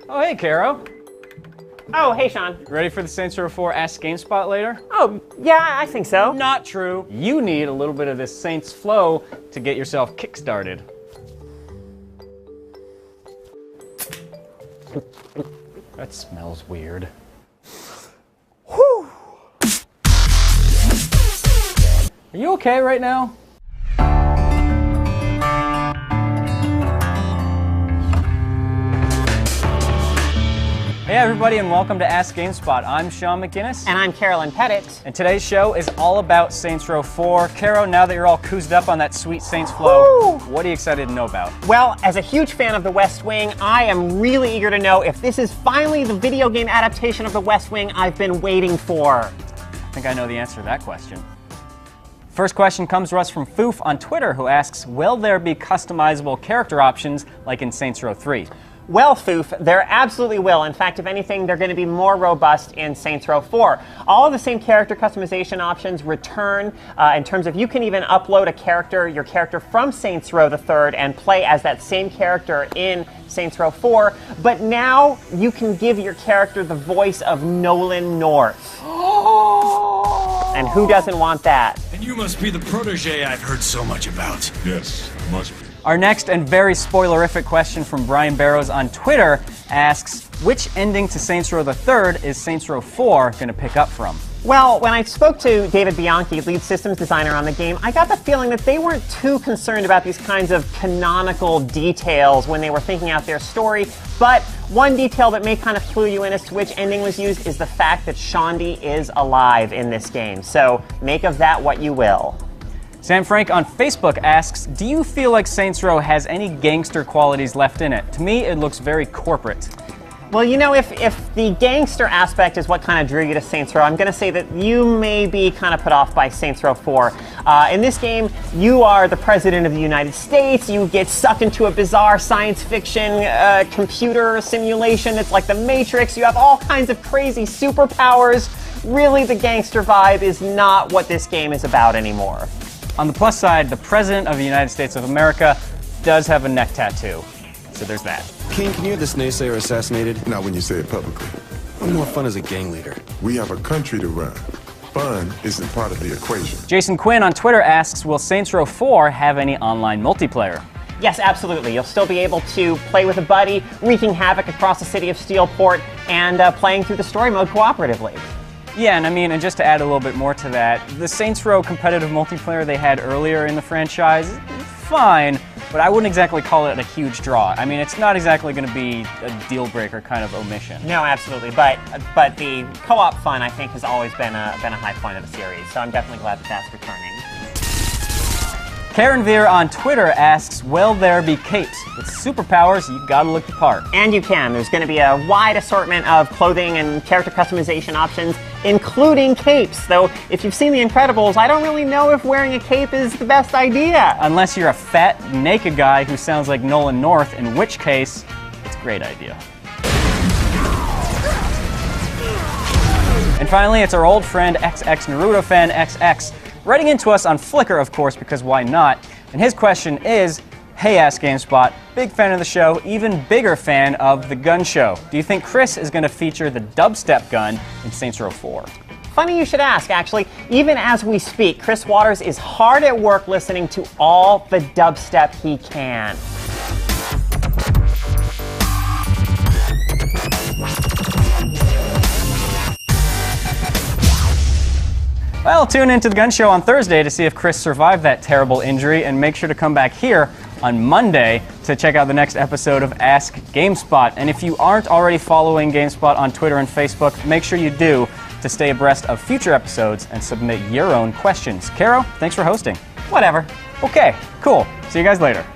Oh, hey, Caro. Oh, hey, Sean. Ready for the Saints Row IV Ask GameSpot later? Oh, yeah, I think so. Not true. You need a little bit of this Saints flow to get yourself kick-started. That smells weird. Whew. Are you okay right now? Hey everybody, and welcome to Ask GameSpot. I'm Sean McGinnis. And I'm Carolyn Pettit. And today's show is all about Saints Row IV. Caro, now that you're all coozed up on that sweet Saints flow, what are you excited to know about? Well, as a huge fan of The West Wing, I am really eager to know if this is finally the video game adaptation of The West Wing I've been waiting for. I think I know the answer to that question. First question comes to us from Foof on Twitter, who asks, will there be customizable character options like in Saints Row 3? Well, Foof, there absolutely will. In fact, if anything, they're going to be more robust in Saints Row 4. All of the same character customization options return in terms of you can even upload your character from Saints Row the 3rd and play as that same character in Saints Row 4. But now you can give your character the voice of Nolan North. And who doesn't want that? And you must be the protege I've heard so much about. Yes, must be. Our next and very spoilerific question from Brian Barrows on Twitter asks, which ending to Saints Row the 3rd is Saints Row 4 going to pick up from? Well, when I spoke to David Bianchi, lead systems designer on the game, I got the feeling that they weren't too concerned about these kinds of canonical details when they were thinking out their story. But one detail that may kind of clue you in as to which ending was used is the fact that Shaundi is alive in this game. So make of that what you will. Sam Frank on Facebook asks, do you feel like Saints Row has any gangster qualities left in it? To me, it looks very corporate. Well, you know, if the gangster aspect is what kind of drew you to Saints Row, I'm going to say that you may be kind of put off by Saints Row 4. In this game, you are the President of the United States. You get sucked into a bizarre science fiction computer simulation. It's like the Matrix. You have all kinds of crazy superpowers. Really, the gangster vibe is not what this game is about anymore. On the plus side, the President of the United States of America does have a neck tattoo. So there's that. King, can you have this naysayer assassinated? Not when you say it publicly. What more fun as a gang leader? We have a country to run. Fun isn't part of the equation. Jason Quinn on Twitter asks, will Saints Row 4 have any online multiplayer? Yes, absolutely. You'll still be able to play with a buddy, wreaking havoc across the city of Steelport, and playing through the story mode cooperatively. Yeah, and I mean, and just to add a little bit more to that, the Saints Row competitive multiplayer they had earlier in the franchise, fine, but I wouldn't exactly call it a huge draw. I mean, it's not exactly going to be a deal-breaker kind of omission. No, absolutely, but the co-op fun, I think, has always been a high point of the series, so I'm definitely glad that that's returning. Karen Veer on Twitter asks, will there be capes? With superpowers, you gotta look the part. And you can. There's going to be a wide assortment of clothing and character customization options, including capes. Though, if you've seen The Incredibles, I don't really know if wearing a cape is the best idea. Unless you're a fat, naked guy who sounds like Nolan North, in which case, it's a great idea. And finally, it's our old friend XX Naruto fan XX, writing into us on Flickr, of course, because why not? And his question is, hey Ask GameSpot, big fan of the show, even bigger fan of the gun show. Do you think Chris is going to feature the dubstep gun in Saints Row 4? Funny you should ask, actually. Even as we speak, Chris Waters is hard at work listening to all the dubstep he can. Well, tune into the gun show on Thursday to see if Chris survived that terrible injury, and make sure to come back here on Monday to check out the next episode of Ask GameSpot. And if you aren't already following GameSpot on Twitter and Facebook, make sure you do to stay abreast of future episodes and submit your own questions. Caro, thanks for hosting. Whatever. Okay, cool. See you guys later.